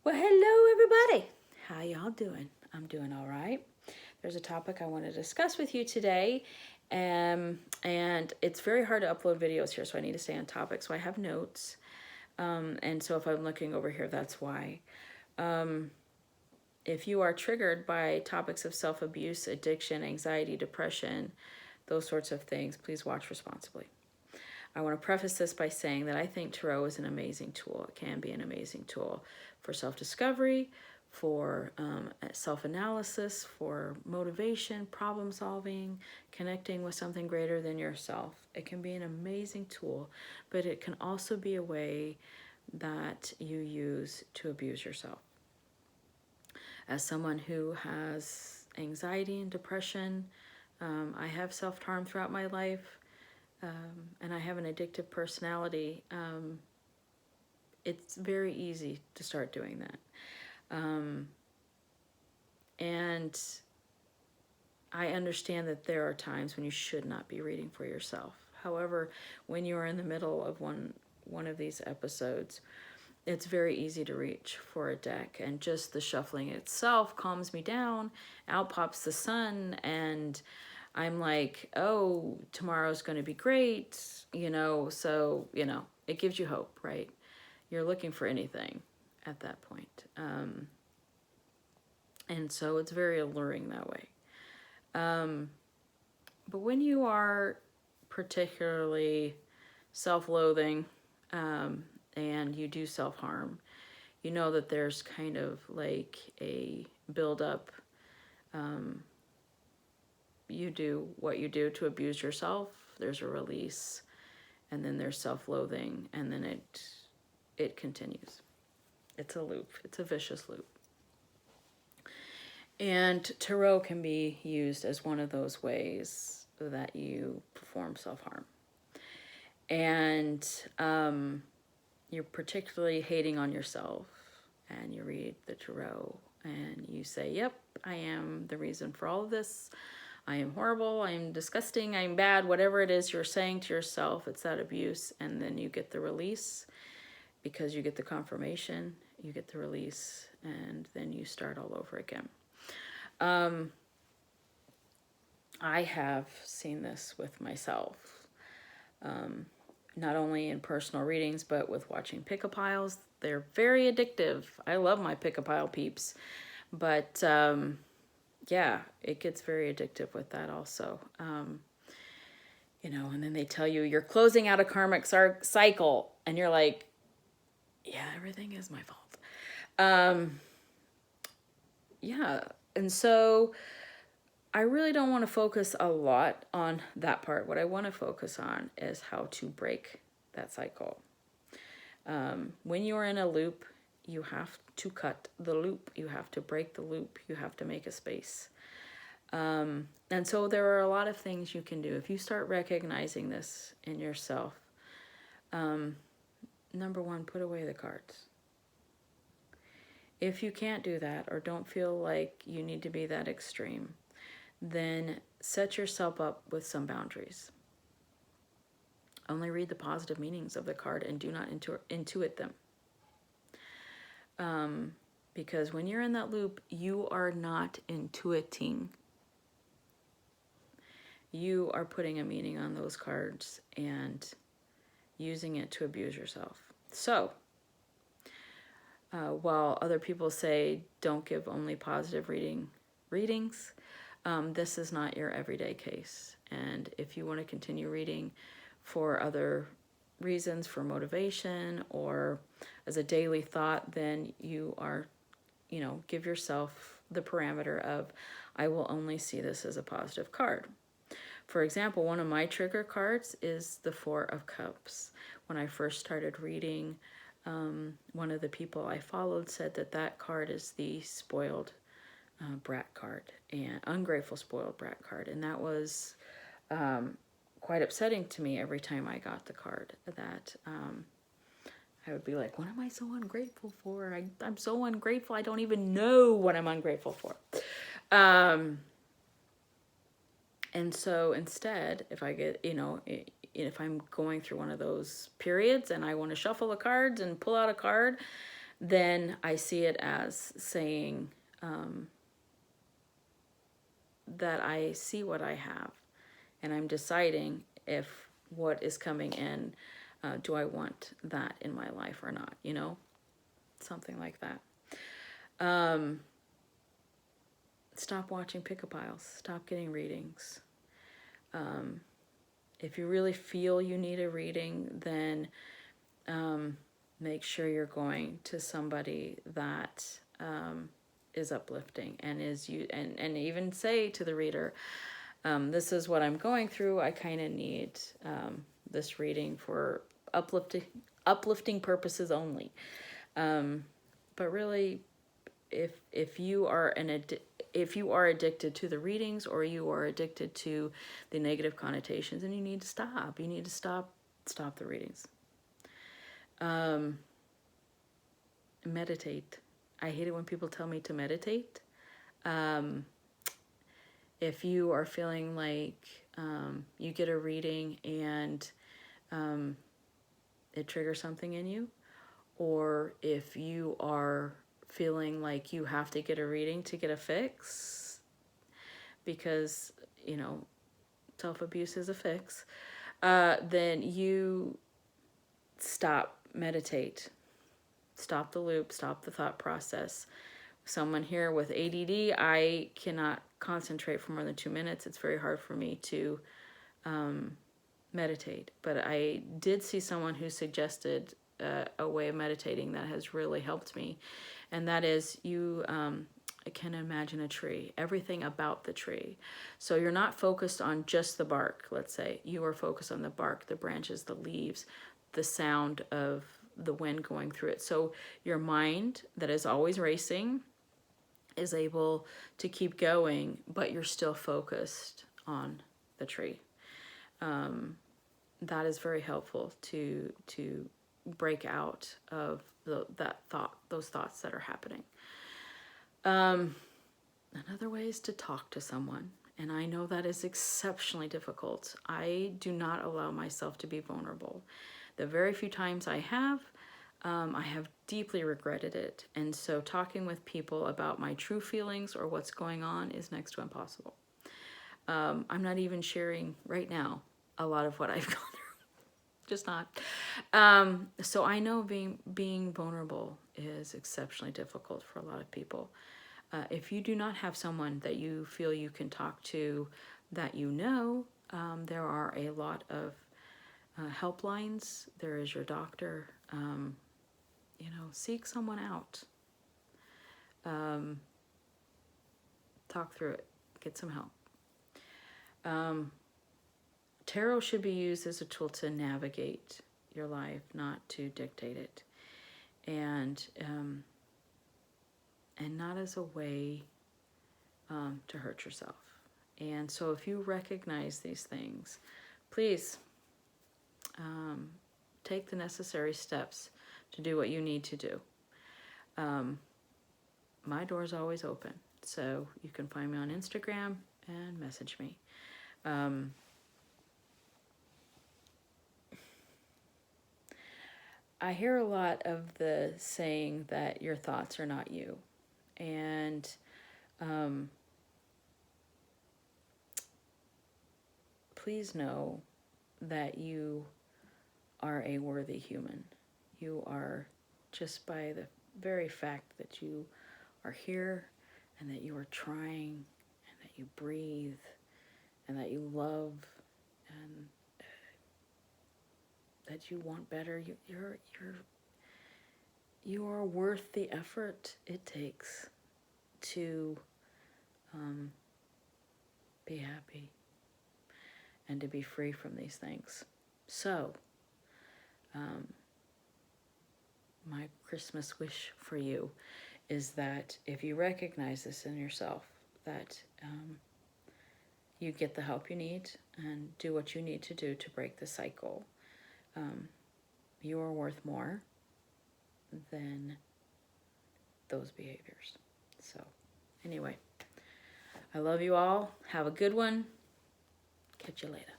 Well, hello everybody. How y'all doing? I'm doing all right. There's a topic I want to discuss with you today, and it's very hard to upload videos here, so I need to stay on topic. So I have notes, and so if I'm looking over here, that's why. If you are triggered by topics of self-abuse, addiction, anxiety, depression, those sorts of things, please watch responsibly. I want to preface this by saying that I think tarot is an amazing tool. It can be an amazing tool for self-discovery, for self-analysis, for motivation, problem solving, connecting with something greater than yourself. It can be an amazing tool, but it can also be a way that you use to abuse yourself. As someone who has anxiety and depression, I have self-harm throughout my life. And I have an addictive personality, it's very easy to start doing that. And I understand that there are times when you should not be reading for yourself. However, when you are in the middle of one of these episodes, it's very easy to reach for a deck, and just the shuffling itself calms me down. Out pops the sun, and I'm like, oh, tomorrow's going to be great, so, it gives you hope, right? You're looking for anything at that point. And so it's very alluring that way. But when you are particularly self-loathing and you do self-harm, you know that there's kind of like a build-up. You do what you do to abuse yourself, there's a release, and then there's self-loathing, and then it continues. It's a loop. It's a vicious loop. And tarot can be used as one of those ways that you perform self-harm. And you're particularly hating on yourself, and you read the tarot, and you say, yep, I am the reason for all of this. I am horrible, I am disgusting, I'm bad, whatever it is you're saying to yourself, it's that abuse. And then you get the release because you get the confirmation, you get the release, and then you start all over again. I have seen this with myself, not only in personal readings, but with watching pick-a-piles. They're very addictive. I love my pick-a-pile peeps, but yeah, it gets very addictive with that also. And then they tell you you're closing out a karmic cycle, and you're like, yeah, everything is my fault. Yeah, and so I really don't want to focus a lot on that part. What I want to focus on is how to break that cycle. When you're in a loop, you have to cut the loop. You have to break the loop. You have to make a space. And so there are a lot of things you can do. If you start recognizing this in yourself, number one, put away the cards. If you can't do that, or don't feel like you need to be that extreme, then set yourself up with some boundaries. Only read the positive meanings of the card and do not intuit them. Because when you're in that loop, you are not intuiting. You are putting a meaning on those cards and using it to abuse yourself. So, while other people say don't give only positive readings, this is not your everyday case. And if you want to continue reading for other reasons, for motivation or as a daily thought, then you are, give yourself the parameter of, I will only see this as a positive card. For example, one of my trigger cards is the Four of Cups. When I first started reading, one of the people I followed said that card is the spoiled brat card, and ungrateful spoiled brat card. And that was quite upsetting to me every time I got the card. That I would be like, what am I so ungrateful for? I'm so ungrateful. I don't even know what I'm ungrateful for. And so instead, if I get, if I'm going through one of those periods and I want to shuffle the cards and pull out a card, then I see it as saying that I see what I have, and I'm deciding if what is coming in, do I want that in my life or not, you know? Something like that. Stop watching pick-a piles. Stop getting readings. If you really feel you need a reading, then make sure you're going to somebody that is uplifting and and even say to the reader, this is what I'm going through. I kind of need this reading for uplifting purposes only. But really, if you are addicted to the readings, or you are addicted to the negative connotations, and you need to stop. You need to stop the readings. Meditate. I hate it when people tell me to meditate. If you are feeling like you get a reading and it triggers something in you, or if you are feeling like you have to get a reading to get a fix, because, you know, self-abuse is a fix, then you meditate. Stop the loop, stop the thought process. Someone here with ADD, I cannot concentrate for more than 2 minutes. It's very hard for me to meditate. But I did see someone who suggested a way of meditating that has really helped me. And that is, you can imagine a tree, everything about the tree. So you're not focused on just the bark, let's say. You are focused on the bark, the branches, the leaves, the sound of the wind going through it. So your mind, that is always racing, is able to keep going, but you're still focused on the tree. That is very helpful to break out of those thoughts that are happening. Another way is to talk to someone, and I know that is exceptionally difficult. I do not allow myself to be vulnerable. The very few times I have deeply regretted it. And so talking with people about my true feelings or what's going on is next to impossible. I'm not even sharing right now a lot of what I've gone through. Just not. So I know being vulnerable is exceptionally difficult for a lot of people. If you do not have someone that you feel you can talk to, that you know, there are a lot of helplines. There is your doctor. Seek someone out. Talk through it. Get some help. Tarot should be used as a tool to navigate your life, not to dictate it. And not as a way to hurt yourself. And so if you recognize these things, please take the necessary steps to do what you need to do. My door is always open, so you can find me on Instagram and message me. I hear a lot of the saying that your thoughts are not you. And please know that you are a worthy human. You are, just by the very fact that you are here and that you are trying and that you breathe and that you love and that you want better, you are worth the effort it takes to be happy and to be free from these things. So, my Christmas wish for you is that if you recognize this in yourself, that you get the help you need and do what you need to do to break the cycle. You are worth more than those behaviors. So, anyway, I love you all. Have a good one. Catch you later.